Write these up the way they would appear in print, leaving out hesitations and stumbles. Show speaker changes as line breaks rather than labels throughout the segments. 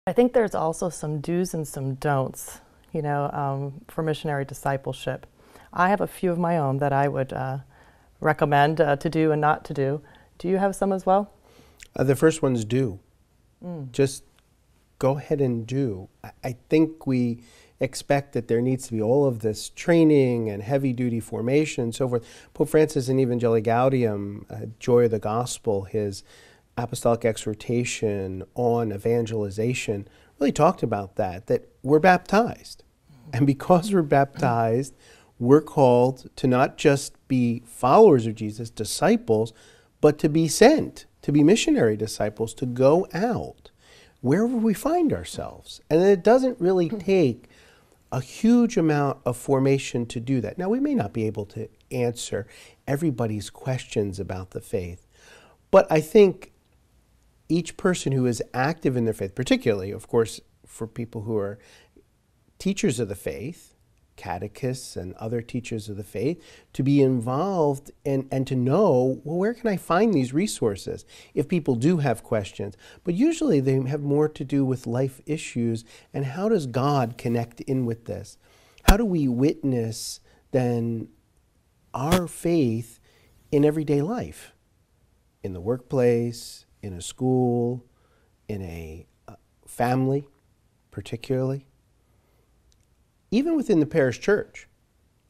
I think there's also some do's and some don'ts, for missionary discipleship. I have a few of my own that I would recommend to do and not to do. Do you have some as well?
The first one's do. Just go ahead and do. I think we expect that there needs to be all of this training and heavy-duty formation and so forth. Pope Francis in Evangelii Gaudium, Joy of the Gospel, his apostolic exhortation on evangelization, really talked about that we're baptized. And because we're baptized, we're called to not just be followers of Jesus, disciples, but to be sent, to be missionary disciples, to go out wherever we find ourselves. And it doesn't really take a huge amount of formation to do that. Now, we may not be able to answer everybody's questions about the faith, but I think each person who is active in their faith, particularly, of course, for people who are teachers of the faith, catechists and other teachers of the faith, to be involved and to know, well, where can I find these resources if people do have questions? But usually they have more to do with life issues and how does God connect in with this? How do we witness then our faith in everyday life? In the workplace, in a school, in a family particularly? Even within the parish church.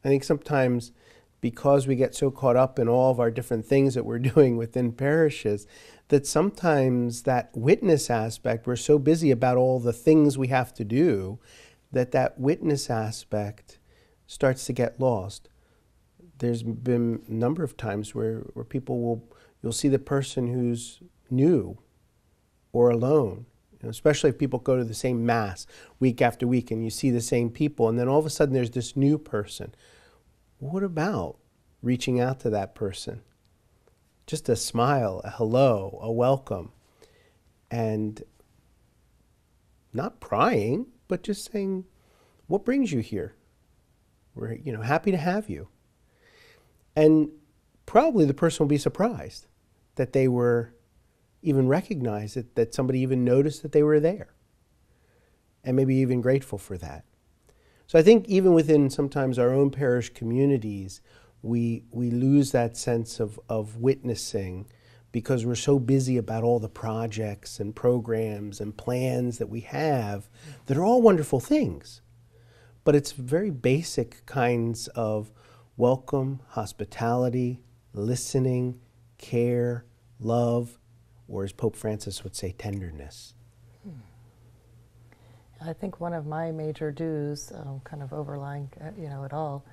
I think sometimes because we get so caught up in all of our different things that we're doing within parishes, that sometimes that witness aspect, we're so busy about all the things we have to do, that witness aspect starts to get lost. There's been a number of times where you'll see the person who's new or alone, especially if people go to the same Mass week after week and you see the same people, and then all of a sudden there's this new person. What about reaching out to that person? Just a smile, a hello, a welcome, and not prying, but just saying, what brings you here? We're happy to have you. And probably the person will be surprised that they were even recognized, that somebody even noticed that they were there, and maybe even grateful for that. So I think even within sometimes our own parish communities, we lose that sense of witnessing because we're so busy about all the projects and programs and plans that we have that are all wonderful things. But it's very basic kinds of welcome, hospitality, listening, care, love, or as Pope Francis would say, tenderness.
I think one of my major do's, kind of overlying, it all,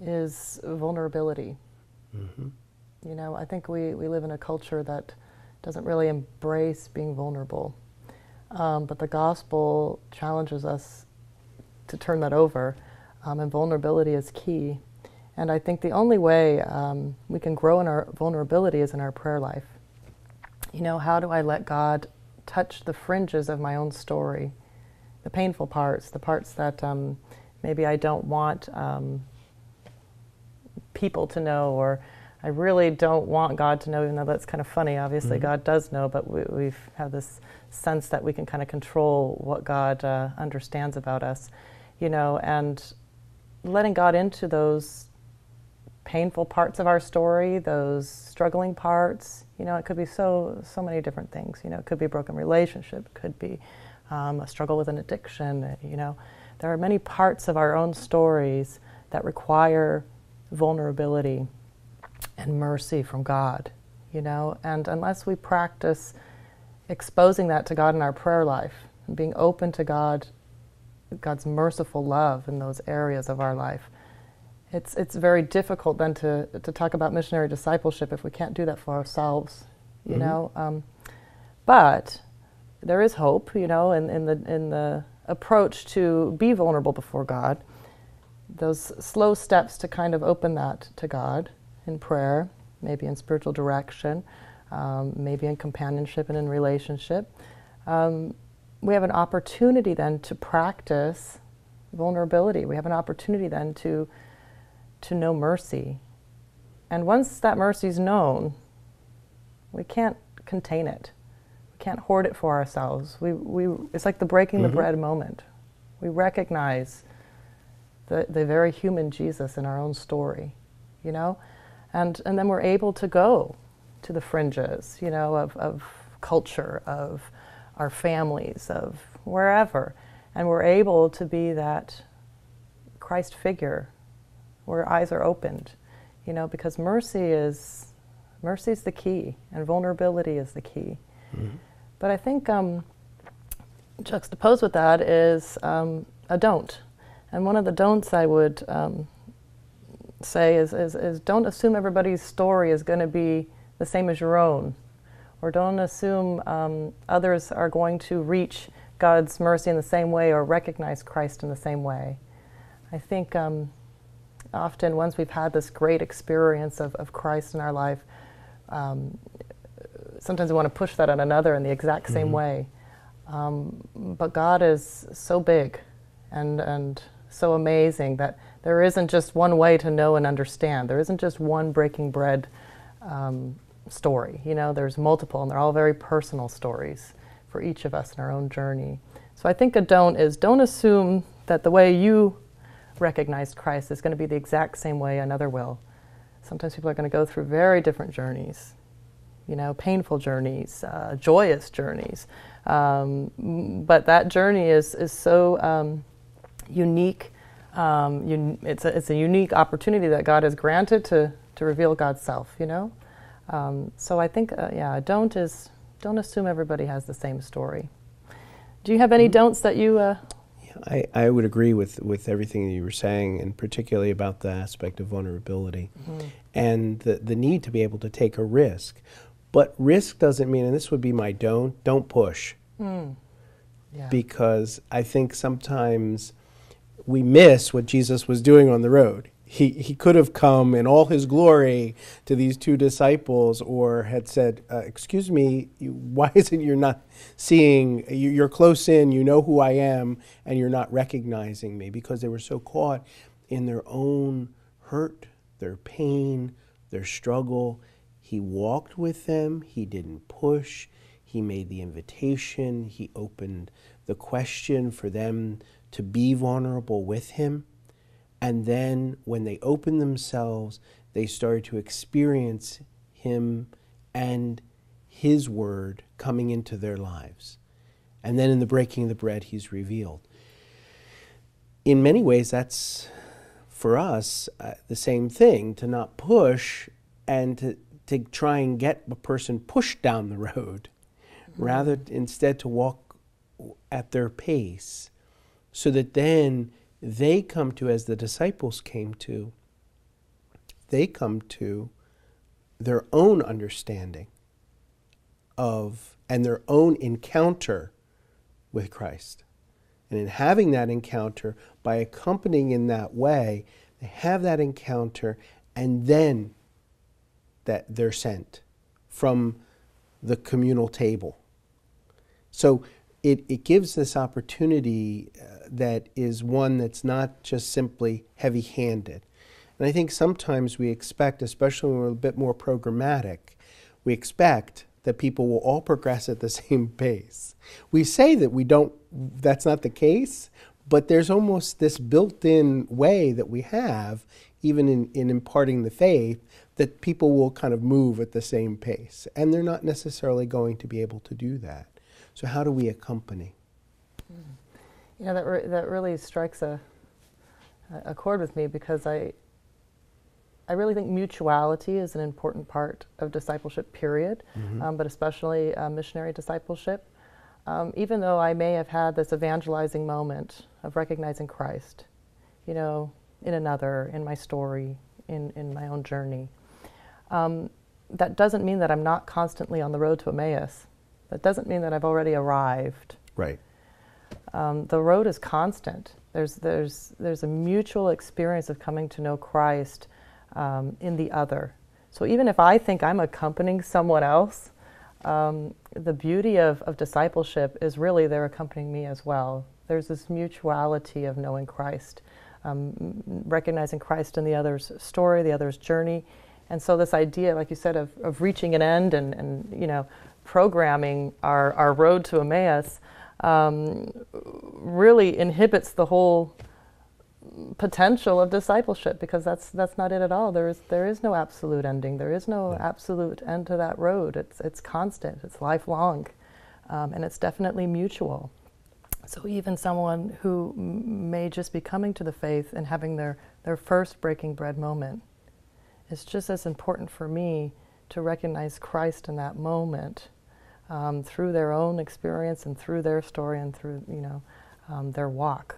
is vulnerability.
Mm-hmm.
I think we live in a culture that doesn't really embrace being vulnerable. But the gospel challenges us to turn that over, and vulnerability is key. And I think the only way we can grow in our vulnerability is in our prayer life. How do I let God touch the fringes of my own story, the painful parts, the parts that maybe I don't want people to know, or I really don't want God to know, even though that's kind of funny. Obviously, God does know, but we have this sense that we can kind of control what God understands about us, and letting God into those painful parts of our story, those struggling parts. It could be so many different things. It could be a broken relationship, it could be a struggle with an addiction. There are many parts of our own stories that require vulnerability and mercy from God. And unless we practice exposing that to God in our prayer life and being open to God's merciful love in those areas of our life, it's very difficult then to talk about missionary discipleship if we can't do that for ourselves, but there is hope, in the approach to be vulnerable before God. Those slow steps to kind of open that to God in prayer, maybe in spiritual direction, maybe in companionship and in relationship. We have an opportunity then to practice vulnerability. We have an opportunity then to know mercy. And once that mercy is known, we can't contain it. We can't hoard it for ourselves. It's like the breaking the bread moment. We recognize the very human Jesus in our own story, you know? And then we're able to go to the fringes, you know, of culture, of our families, of wherever. And we're able to be that Christ figure where eyes are opened, you know, because mercy is the key, and vulnerability is the key. But I think juxtaposed with that is a don't. And one of the don'ts I would say is don't assume everybody's story is going to be the same as your own, or don't assume others are going to reach God's mercy in the same way or recognize Christ in the same way. I think often once we've had this great experience of Christ in our life, sometimes we want to push that on another in the exact same way. But God is so big and so amazing that there isn't just one way to know and understand. There isn't just one breaking bread story. You know, there's multiple, and they're all very personal stories for each of us in our own journey. So I think a don't is don't assume that the way you recognized Christ is going to be the exact same way another will. Sometimes people are going to go through very different journeys, you know, painful journeys, joyous journeys. But that journey is so unique. It's a unique opportunity that God has granted to reveal God's self, you know? So I think, don't assume everybody has the same story. Do you have any don'ts that you...
I would agree with everything that you were saying, and particularly about the aspect of vulnerability and the need to be able to take a risk. But risk doesn't mean, and this would be my don't push. Yeah. Because I think sometimes we miss what Jesus was doing on the road. He could have come in all his glory to these two disciples, or had said, excuse me, why is it you're not seeing, you're close in, you know who I am, and you're not recognizing me? Because they were so caught in their own hurt, their pain, their struggle. He walked with them, he didn't push, he made the invitation, he opened the question for them to be vulnerable with him. And then when they opened themselves, they started to experience him and his word coming into their lives. And then in the breaking of the bread, he's revealed. In many ways, that's, for us, the same thing, to not push and to try and get a person pushed down the road, rather instead to walk at their pace, so that then they come to, as the disciples came to, they come to their own understanding of and their own encounter with Christ. And in having that encounter, by accompanying in that way, they have that encounter, and then that they're sent from the communal table. So it gives this opportunity that is one that's not just simply heavy-handed. And I think sometimes we expect, especially when we're a bit more programmatic, we expect that people will all progress at the same pace. We say that that's not the case, but there's almost this built-in way that we have, even in imparting the faith, that people will kind of move at the same pace. And they're not necessarily going to be able to do that. So how do we accompany?
You know, that really strikes a chord with me, because I really think mutuality is an important part of discipleship, period, but especially missionary discipleship. Even though I may have had this evangelizing moment of recognizing Christ, you know, in another, in my story, in my own journey, that doesn't mean that I'm not constantly on the road to Emmaus. That doesn't mean that I've already arrived.
Right.
The road is constant. There's a mutual experience of coming to know Christ in the other. So even if I think I'm accompanying someone else, the beauty of discipleship is really they're accompanying me as well. There's this mutuality of knowing Christ, recognizing Christ in the other's story, the other's journey. And so this idea, like you said, of reaching an end and you know, programming our road to Emmaus really inhibits the whole potential of discipleship, because that's not it at all. There is no absolute ending. There is no absolute end to that road. It's constant. It's lifelong, and it's definitely mutual. So even someone who may just be coming to the faith and having their first breaking bread moment, it's just as important for me to recognize Christ in that moment, through their own experience and through their story and through their walk,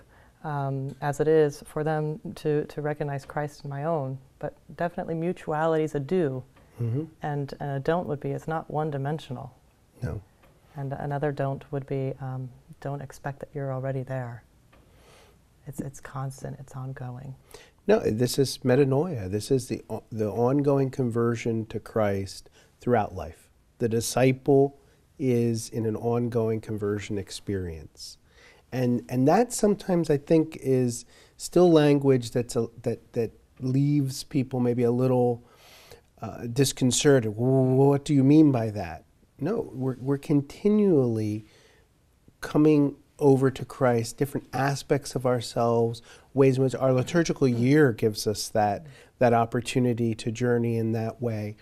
as it is for them to recognize Christ in my own. But definitely mutuality is a do, and a don't would be it's not one-dimensional.
No.
And another don't would be don't expect that you're already there. It's constant. It's ongoing.
No, this is metanoia. This is the ongoing conversion to Christ throughout life. The disciple is in an ongoing conversion experience. And that sometimes I think is still language that leaves people maybe a little disconcerted. What do you mean by that? No, we're continually coming over to Christ, different aspects of ourselves, ways in which our liturgical year gives us that opportunity to journey in that way.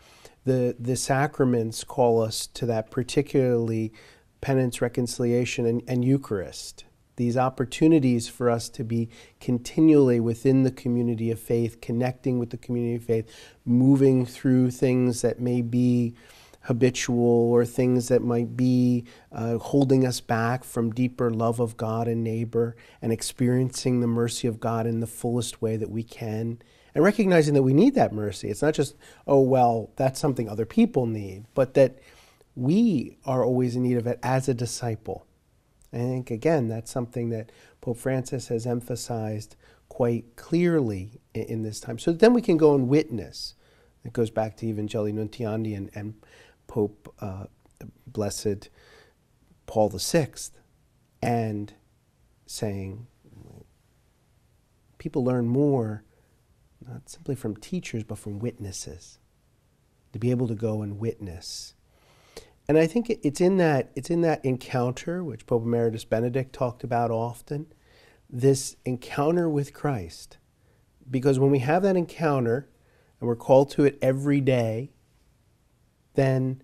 The sacraments call us to that, particularly penance, reconciliation, and Eucharist. These opportunities for us to be continually within the community of faith, connecting with the community of faith, moving through things that may be habitual or things that might be holding us back from deeper love of God and neighbor, and experiencing the mercy of God in the fullest way that we can, and recognizing that we need that mercy. It's not just, oh, well, that's something other people need, but that we are always in need of it as a disciple. I think, again, that's something that Pope Francis has emphasized quite clearly in this time. So then we can go and witness. It goes back to Evangelii Nuntiandi and Pope Blessed Paul VI, and saying people learn more not simply from teachers but from witnesses, to be able to go and witness. And I think it's in that encounter, which Pope Emeritus Benedict talked about often, this encounter with Christ. Because when we have that encounter, and we're called to it every day, then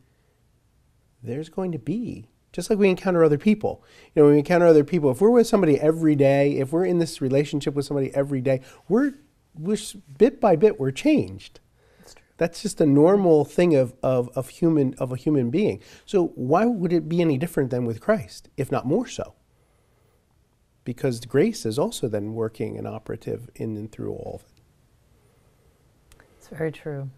there's going to be, just like we encounter other people. When we encounter other people, if we're with somebody every day, if we're in this relationship with somebody every day, we're bit by bit, we're changed. That's just a normal thing of a human being. So why would it be any different than with Christ, if not more so? Because grace is also then working and operative in and through all of it.
It's very true.